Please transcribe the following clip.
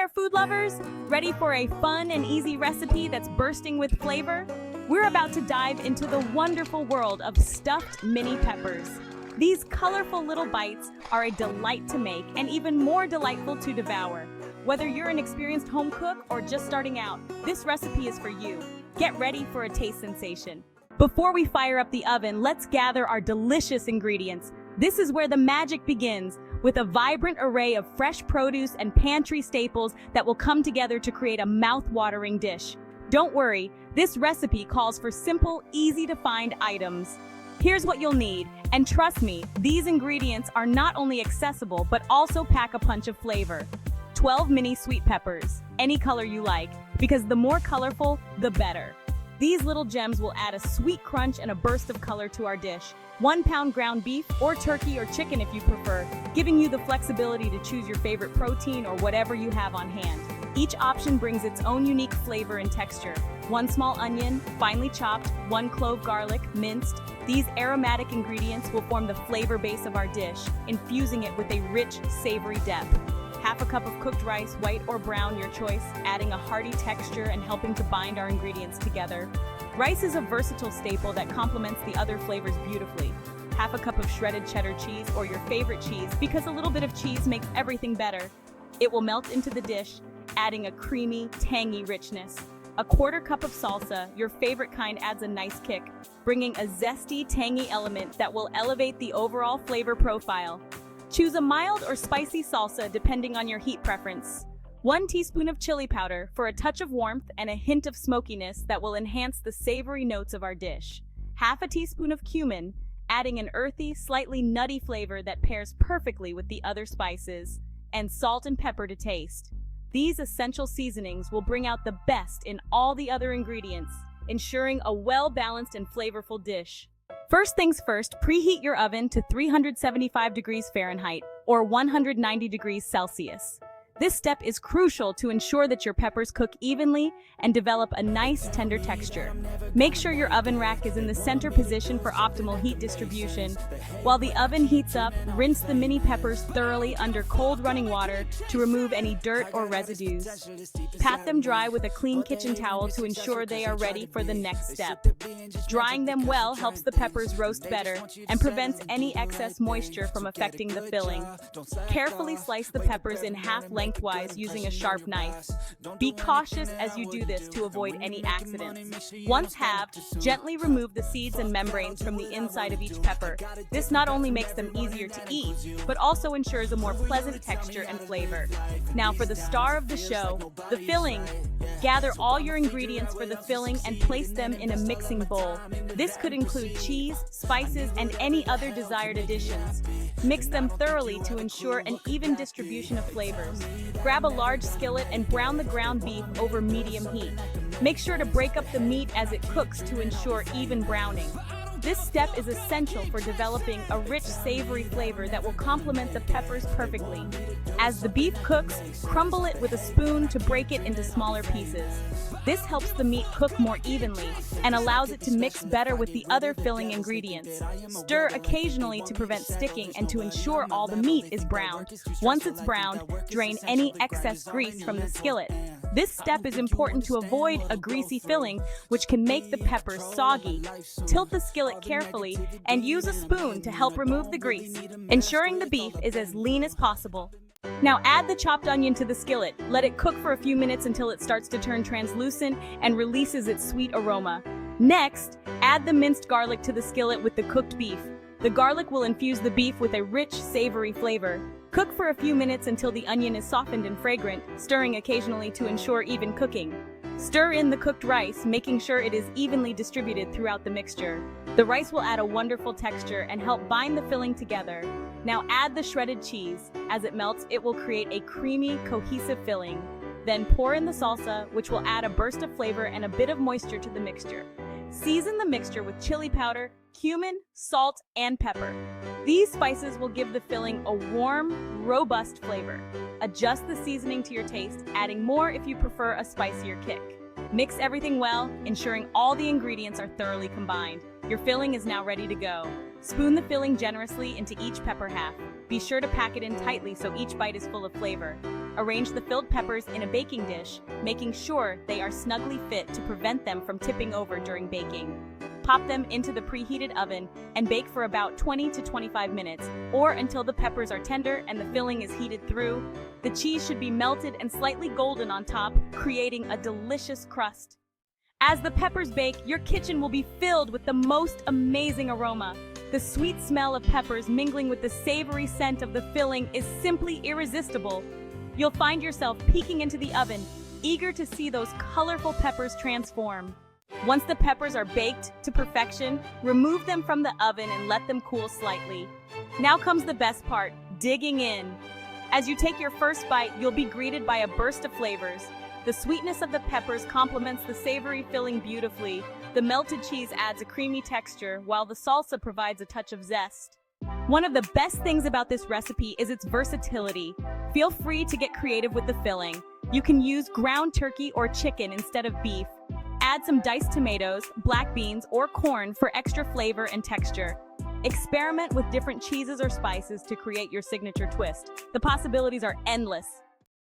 there, food lovers! Ready for a fun and easy recipe that's bursting with flavor? We're about to dive into the wonderful world of stuffed mini peppers. These colorful little bites are a delight to make and even more delightful to devour. Whether you're an experienced home cook or just starting out, this recipe is for you. Get ready for a taste sensation. Before we fire up the oven, let's gather our delicious ingredients. This is where the magic begins, with a vibrant array of fresh produce and pantry staples that will come together to create a mouth-watering dish. Don't worry, this recipe calls for simple, easy-to-find items. Here's what you'll need, and trust me, these ingredients are not only accessible but also pack a punch of flavor. 12 mini sweet peppers, any color you like, because the more colorful, the better. These little gems will add a sweet crunch and a burst of color to our dish. 1 pound ground beef, or turkey or chicken if you prefer, giving you the flexibility to choose your favorite protein or whatever you have on hand. Each option brings its own unique flavor and texture. 1 small onion, finely chopped, 1 clove garlic, minced. These aromatic ingredients will form the flavor base of our dish, infusing it with a rich, savory depth. Half a cup of cooked rice, white or brown, your choice, adding a hearty texture and helping to bind our ingredients together. Rice is a versatile staple that complements the other flavors beautifully. Half a cup of shredded cheddar cheese or your favorite cheese, because a little bit of cheese makes everything better. It will melt into the dish, adding a creamy, tangy richness. A 1/4 cup of salsa, your favorite kind, adds a nice kick, bringing a zesty, tangy element that will elevate the overall flavor profile. Choose a mild or spicy salsa depending on your heat preference. 1 teaspoon of chili powder for a touch of warmth and a hint of smokiness that will enhance the savory notes of our dish. Half a teaspoon of cumin, adding an earthy, slightly nutty flavor that pairs perfectly with the other spices. And salt and pepper to taste. These essential seasonings will bring out the best in all the other ingredients, ensuring a well-balanced and flavorful dish. First things first, preheat your oven to 375 degrees Fahrenheit or 190 degrees Celsius. This step is crucial to ensure that your peppers cook evenly and develop a nice, tender texture. Make sure your oven rack is in the center position for optimal heat distribution. While the oven heats up, rinse the mini peppers thoroughly under cold running water to remove any dirt or residues. Pat them dry with a clean kitchen towel to ensure they are ready for the next step. Drying them well helps the peppers roast better and prevents any excess moisture from affecting the filling. Carefully slice the peppers in half lengthwise using a sharp knife. Be cautious as you do this to avoid any accidents. Once halved, gently remove the seeds and membranes from the inside of each pepper. This not only makes them easier to eat, but also ensures a more pleasant texture and flavor. Now for the star of the show, the filling. Gather all your ingredients for the filling and place them in a mixing bowl. This could include cheese, spices, and any other desired additions. Mix them thoroughly to ensure an even distribution of flavors. Grab a large skillet and brown the ground beef over medium heat. Make sure to break up the meat as it cooks to ensure even browning. This step is essential for developing a rich, savory flavor that will complement the peppers perfectly. As the beef cooks, crumble it with a spoon to break it into smaller pieces. This helps the meat cook more evenly and allows it to mix better with the other filling ingredients. Stir occasionally to prevent sticking and to ensure all the meat is browned. Once it's browned, drain any excess grease from the skillet. This step is important to avoid a greasy filling, which can make the peppers soggy. Tilt the skillet carefully and use a spoon to help remove the grease, ensuring the beef is as lean as possible. Now add the chopped onion to the skillet. Let it cook for a few minutes until it starts to turn translucent and releases its sweet aroma. Next, add the minced garlic to the skillet with the cooked beef. The garlic will infuse the beef with a rich, savory flavor. Cook for a few minutes until the onion is softened and fragrant, stirring occasionally to ensure even cooking. Stir in the cooked rice, making sure it is evenly distributed throughout the mixture. The rice will add a wonderful texture and help bind the filling together. Now add the shredded cheese. As it melts, it will create a creamy, cohesive filling. Then pour in the salsa, which will add a burst of flavor and a bit of moisture to the mixture. Season the mixture with chili powder, cumin, salt, and pepper. These spices will give the filling a warm, robust flavor. Adjust the seasoning to your taste, adding more if you prefer a spicier kick. Mix everything well, ensuring all the ingredients are thoroughly combined. Your filling is now ready to go. Spoon the filling generously into each pepper half. Be sure to pack it in tightly so each bite is full of flavor. Arrange the filled peppers in a baking dish, making sure they are snugly fit to prevent them from tipping over during baking. Pop them into the preheated oven and bake for about 20 to 25 minutes, or until the peppers are tender and the filling is heated through. The cheese should be melted and slightly golden on top, creating a delicious crust. As the peppers bake, your kitchen will be filled with the most amazing aroma. The sweet smell of peppers mingling with the savory scent of the filling is simply irresistible. You'll find yourself peeking into the oven, eager to see those colorful peppers transform. Once the peppers are baked to perfection, remove them from the oven and let them cool slightly. Now comes the best part, digging in. As you take your first bite, you'll be greeted by a burst of flavors. The sweetness of the peppers complements the savory filling beautifully. The melted cheese adds a creamy texture, while the salsa provides a touch of zest. One of the best things about this recipe is its versatility. Feel free to get creative with the filling. You can use ground turkey or chicken instead of beef. Add some diced tomatoes, black beans, or corn for extra flavor and texture. Experiment with different cheeses or spices to create your signature twist. The possibilities are endless.